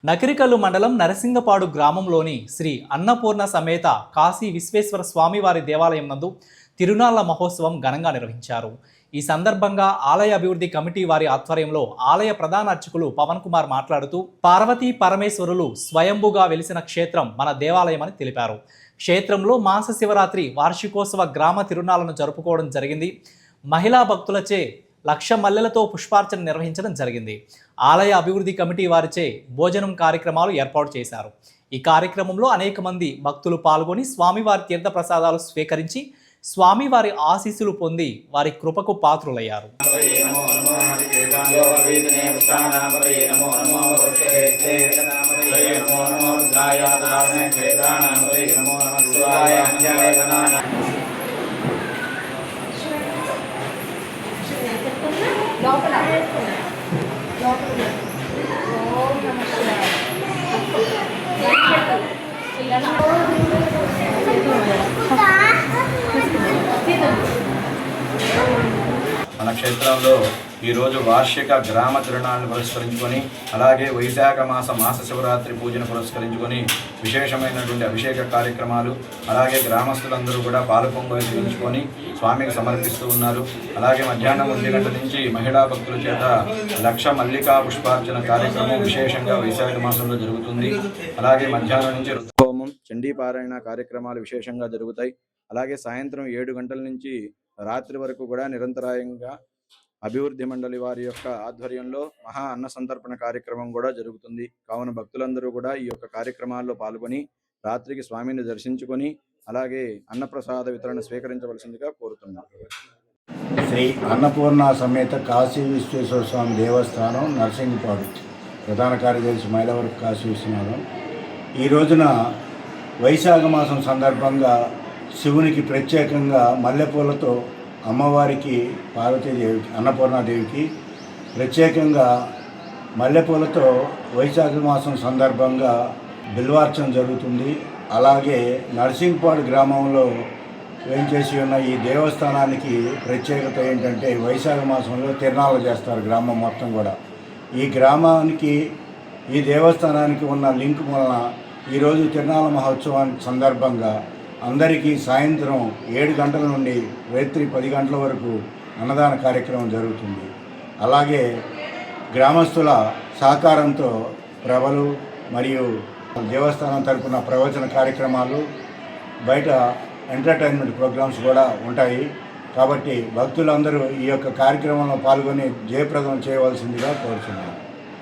నకిరికల్లు మండలం నరసింగపాడు గ్రామంలోని శ్రీ అన్నపూర్ణ సమేత కాశీ విశ్వేశ్వర స్వామివారి దేవాలయం నందు తిరునాళ్ల మహోత్సవం ఘనంగా నిర్వహించారు. ఈ సందర్భంగా ఆలయ అభివృద్ధి కమిటీ వారి ఆధ్వర్యంలో ఆలయ ప్రధాన అర్చకులు పవన్ కుమార్ మాట్లాడుతూ పార్వతీ పరమేశ్వరులు స్వయంభుగా వెలిసిన క్షేత్రం మన దేవాలయమని తెలిపారు. క్షేత్రంలో మాస శివరాత్రి వార్షికోత్సవ గ్రామ తిరునాళ్లను జరుపుకోవడం జరిగింది. మహిళా భక్తులచే 1,00,000 మల్లెలతో పుష్పార్చన నిర్వహించడం జరిగింది. ఆలయ అభివృద్ధి కమిటీ వారిచే భోజనం కార్యక్రమాలు ఏర్పాటు చేశారు. ఈ కార్యక్రమంలో అనేక మంది భక్తులు పాల్గొని స్వామివారి తీర్థ ప్రసాదాలు స్వీకరించి స్వామివారి ఆశీస్సులు పొంది వారి కృపకు పాత్రులయ్యారు. మన క్షేత్రంలో ఈరోజు వార్షిక గ్రామ తిరునాళ్ళను పురస్కరించుకొని అలాగే వైశాఖ మాస శివరాత్రి పూజను పురస్కరించుకొని విశేషమైనటువంటి అభిషేక కార్యక్రమాలు అలాగే గ్రామస్తులందరూ కూడా పాలు పొంగించుకొని స్వామికి సమర్పిస్తూ ఉన్నారు. అలాగే మధ్యాహ్నం 1 గంటల నుంచి మహిళా భక్తుల చేత 1,00,000 మల్లికా పుష్పార్చన కార్యక్రమం విశేషంగా వైశాఖ మాసంలో జరుగుతుంది. అలాగే మధ్యాహ్నం నుంచి రుద్రహోమం చండీపారాయణ కార్యక్రమాలు విశేషంగా జరుగుతాయి. అలాగే సాయంత్రం 7 గంటల నుంచి రాత్రి వరకు కూడా నిరంతరాయంగా అభివృద్ధి మండలి వారి యొక్క ఆధ్వర్యంలో మహా అన్న సంతర్పణ కార్యక్రమం కూడా జరుగుతుంది. కావున భక్తులందరూ కూడా ఈ యొక్క కార్యక్రమాల్లో పాల్గొని రాత్రికి స్వామిని దర్శించుకొని అలాగే అన్నప్రసాద వితరణ స్వీకరించవలసిందిగా కోరుతున్నారు. శ్రీ అన్నపూర్ణ సమేత కాశీ విశ్వేశ్వర స్వామి దేవస్థానం నరసింగపాడు ప్రధాన కార్యదర్శి మైలవరపు కాశీ విశ్వనాథం. ఈ రోజున వైశాఖ మాసం సందర్భంగా శివునికి ప్రత్యేకంగా మల్లెపూలతో అమ్మవారికి పార్వతీదేవికి అన్నపూర్ణాదేవికి ప్రత్యేకంగా మల్లెపూలతో వైశాఖ మాసం సందర్భంగా బిల్వార్చన జరుగుతుంది. అలాగే నరసింగపాడు గ్రామంలో వేంచేసి ఉన్న ఈ దేవస్థానానికి ప్రత్యేకత ఏంటంటే వైశాఖ మాసంలో తిరునాళ్ళు చేస్తారు గ్రామం మొత్తం కూడా. ఈ గ్రామానికి ఈ దేవస్థానానికి ఉన్న లింక్ వలన ఈరోజు తిరునాళ్ళ మహోత్సవానికి సందర్భంగా అందరికీ సాయంత్రం 7 గంటల నుండి రాత్రి 10 గంటల వరకు అన్నదాన కార్యక్రమం జరుగుతుంది. అలాగే గ్రామస్తుల సహకారంతో ప్రభలు మరియు దేవస్థానం తరపున ప్రవచన కార్యక్రమాలు బయట ఎంటర్టైన్మెంట్ ప్రోగ్రామ్స్ కూడా ఉంటాయి. కాబట్టి భక్తులందరూ ఈ యొక్క కార్యక్రమంలో పాల్గొని జయప్రదం చేయవలసిందిగా కోరుతున్నాను.